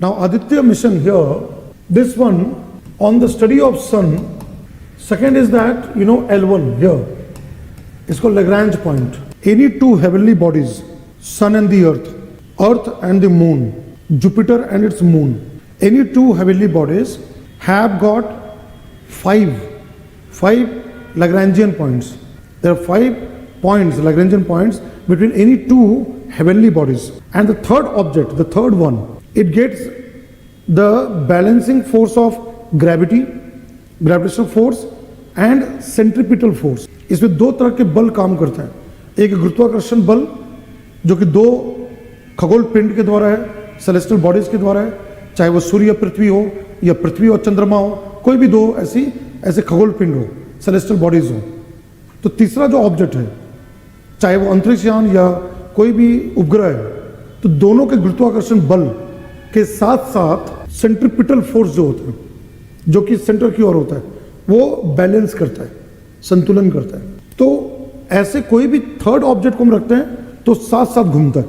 Now Aditya mission here, this one on the study of sun. Second is that L1 here, it's called Lagrange point. Any two heavenly bodies, sun and the earth and the moon, Jupiter and its moon, any two heavenly bodies have got five Lagrangian points. There are 5 points, Lagrangian points, between any two heavenly bodies. And the third object, the third one, it gets the balancing force of gravity, gravitational force and centripetal force. इसमें दो तरह के बल काम करते हैं. एक गुरुत्वाकर्षण बल जो कि दो खगोल पिंड के द्वारा है, सेलेस्टियल बॉडीज के द्वारा है, चाहे वो सूर्य या पृथ्वी हो या पृथ्वी और चंद्रमा हो, कोई भी दो ऐसे खगोल पिंड हो, सेलेस्टियल बॉडीज हो. तो तीसरा जो ऑब्जेक्ट है, चाहे वो अंतरिक्ष यान या कोई भी उपग्रह है, तो दोनों के गुरुत्वाकर्षण बल के साथ साथ सेंट्रिपिटल फोर्स जो होता है, जो कि सेंटर की ओर होता है, वो बैलेंस करता है, संतुलन करता है. तो ऐसे कोई भी थर्ड ऑब्जेक्ट को हम रखते हैं तो साथ साथ घूमता है,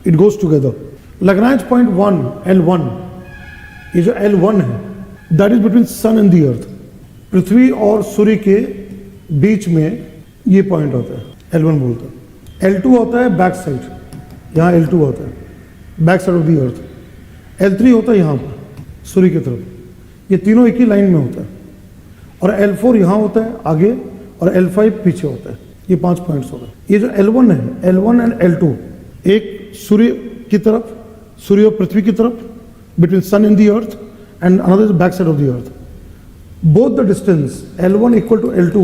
it goes together. Lagrange point 1 L1, ये जो L1 है, that is between sun and the earth. पृथ्वी और सूर्य के बीच में ये पॉइंट होता है, L1 बोलते हैं. L2 होता है बैक साइड, यहाँ L2 होता है back side of the earth. L3 होता है यहाँ पर सूर्य की तरफ. ये तीनों एक ही लाइन में होता है. और L4 यहाँ होता है आगे और L5 पीछे होता है. ये 5 पॉइंट्स हो गए. ये जो L1 है, L1 एंड L2, एक सूर्य की तरफ, सूर्य और पृथ्वी की तरफ, between sun and the earth, and another is back side of the earth. Both the distance L1 equal to L2,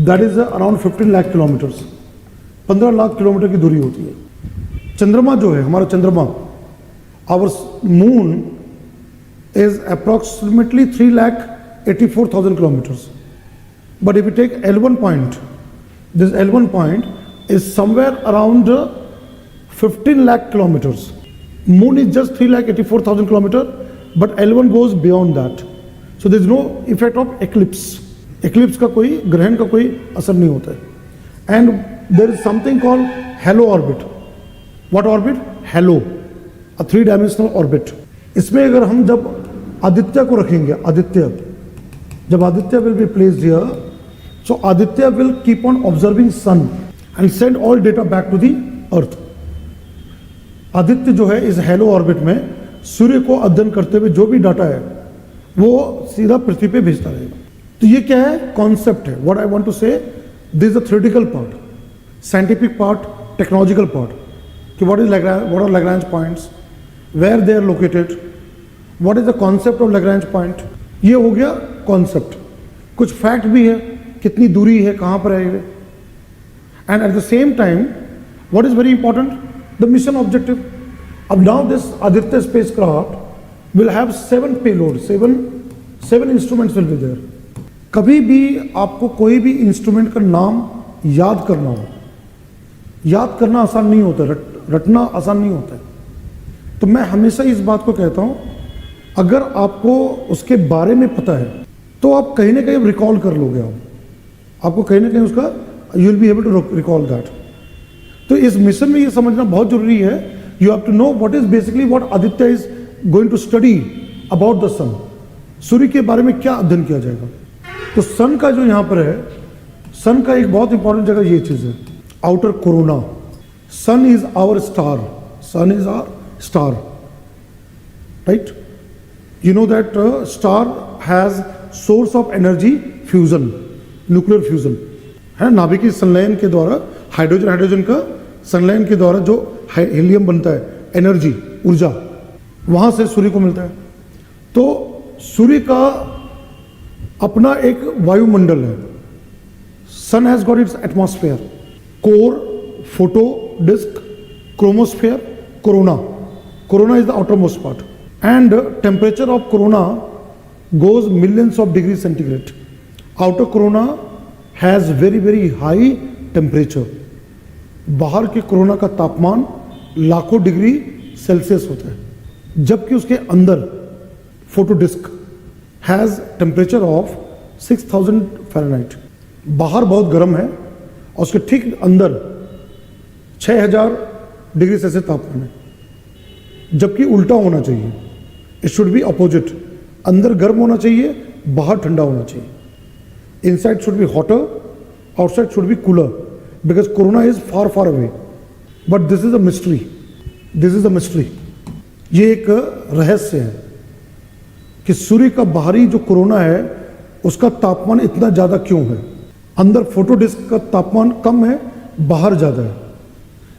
that is around 15 lakh kilometers. 15 lakh kilometer की दूरी होती है. चंद्रमा जो है, हमारा चंद्रमा, our moon is approximately 3,84,000 kilometers. But if you take L1 point, this L1 point is somewhere around 15 lakh kilometers. Moon is just 3,84,000 kilometers, but L1 goes beyond that. So there is no effect of eclipse. Eclipse का कोई, ग्रहण का कोई असर नहीं होता है. And there is something called halo orbit. What orbit? Halo, a 3-dimensional orbit. इसमें अगर हम जब आदित्य को रखेंगे, जब Aditya will be placed here, so Aditya will keep on observing sun and send all data back to the earth. Aditya जो है इस हेलो ऑर्बिट में सूर्य को अध्ययन करते हुए जो भी डाटा है वो सीधा पृथ्वी पे भेजता रहेगा. तो ये क्या है? कॉन्सेप्ट है. What I want to say, this is the theoretical part, scientific part, technological part, कि what are Lagrange points, where they are located, what is the concept of Lagrange point. ये हो गया कॉन्सेप्ट. कुछ fact भी है, कितनी दूरी है, कहाँ पर है. And at the same time what is very important, the mission objective. अब now this Aditya spacecraft will have 7 payloads, 7 instruments will be there. कभी भी आपको कोई भी इंस्ट्रूमेंट का नाम याद करना हो, याद करना आसान नहीं होता, रटना आसान नहीं होता है. तो मैं हमेशा इस बात को कहता हूं, अगर आपको उसके बारे में पता है तो आप कहीं ना कहीं रिकॉल कर लोगे. आपको कहीं ना कहीं उसका you will be able to recall that. तो इस मिशन में ये समझना बहुत जरूरी है. You have to know what is basically what Aditya is going to study about the sun. सूर्य के बारे में क्या अध्ययन किया जाएगा. तो सन का जो यहाँ पर है, सन का एक बहुत इंपॉर्टेंट जगह ये चीज है, outer corona. Sun is our star, sun is our star, right? You know that star has source of energy fusion, nuclear fusion, है. नाभिकीय संलयन के द्वारा हाइड्रोजन का संलयन के द्वारा जो हीलियम बनता है, एनर्जी, ऊर्जा, वहां से सूर्य को मिलता है. तो सूर्य का अपना एक वायुमंडल है. Sun has got its atmosphere, core, photo disc, chromosphere, corona. Corona is the outermost part, and temperature of corona goes millions of degrees centigrade. Outer corona has very high temperature. बाहर के कोरोना का तापमान लाखों degree Celsius होता है, जबकि उसके अंदर photo disk has temperature of 6000 Fahrenheit. बाहर बहुत गर्म है और उसके ठीक अंदर 6000 डिग्री सेल्सियस तापमान है, जबकि उल्टा होना चाहिए. इट शुड बी अपोजिट, अंदर गर्म होना चाहिए, बाहर ठंडा होना चाहिए. Inside should be hotter, outside should be cooler, because corona is far far away. But this is a mystery, this is a mystery. ये एक रहस्य है कि सूर्य का बाहरी जो कोरोना है उसका तापमान इतना ज़्यादा क्यों है. अंदर फोटो डिस्क का तापमान कम है, बाहर ज़्यादा है.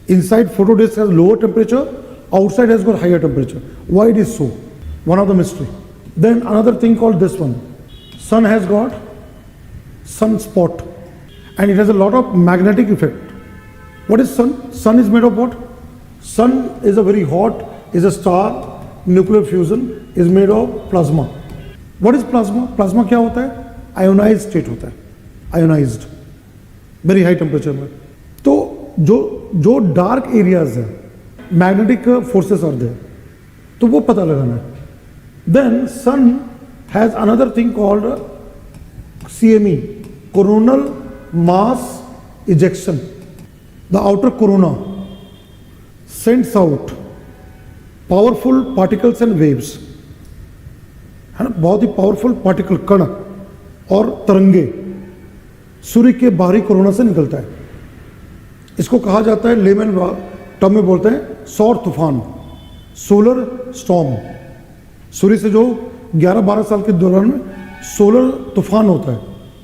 Inside photo disk has lower temperature, outside has got higher temperature. Why it is so? One of the mystery. Then another thing called this one. Sun has got sunspot and it has a lot of magnetic effect. What is sun? Sun is made of what? Sun is a very hot, is a star, nuclear fusion, is made of plasma. What is plasma? Plasma क्या होता है? Ionized state होता है. Ionized. Very high temperature में. तो जो dark areas है, magnetic forces are there, तो वो पता लगाना है. Then sun has another thing called CME, coronal mass ejection. The outer corona sends out powerful particles and waves, है ना, बहुत ही पावरफुल पार्टिकल, कण और तरंगे सूर्य के बाहरी कोरोना से निकलता है. इसको कहा जाता है, लेमन टर्म में बोलते हैं, सौर तूफान, सोलर स्टॉर्म. सूर्य से जो 11-12 साल के दौरान में सोलर तूफान होता है,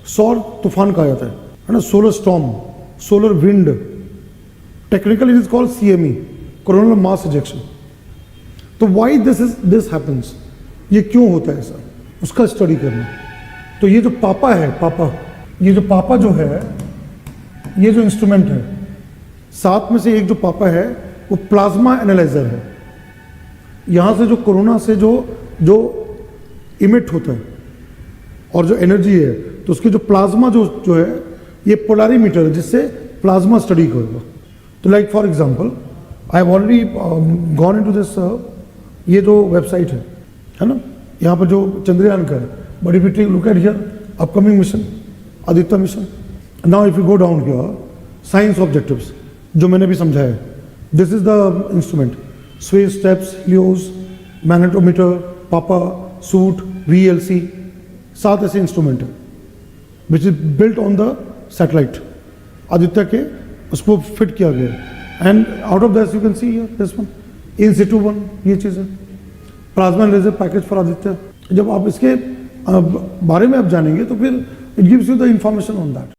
सौर तूफान कहा जाता है ना, solar storm, solar wind. Technically it is called CME, coronal mass ejection. तो व्हाई दिस हैपेंस, ये क्यों होता है ऐसा, उसका स्टडी करना. तो ये जो पापा है, ये जो पापा जो है, ये जो इंस्ट्रूमेंट है, 7 में से एक जो पापा है वो प्लाज्मा एनालाइजर है. यहाँ से जो कोरोना से जो इमिट होता है और जो एनर्जी है, तो उसकी जो प्लाज्मा जो है, ये पोलैरिमीटर है जिससे प्लाज्मा स्टडी करेगा. तो like for example, I have already gone into this, ये जो वेबसाइट है ना, यहाँ पर जो चंद्रयान का है, but if you look at here upcoming mission, Aditya mission. Now if you go down here, science objectives जो मैंने भी समझाया है, this is the instrument. Suez steps, Helios, magnetometer, पापा, सूट, VLC, 7 ऐसे इंस्ट्रूमेंट है which is built on the satellite Aditya के, उसको फिट किया गया. And out of this you can see here this one, in Situ one, ये चीज़ है. Plasma laser package for Aditya. जब आप इसके बारे में आप जानेंगे तो फिर it gives you the information on that.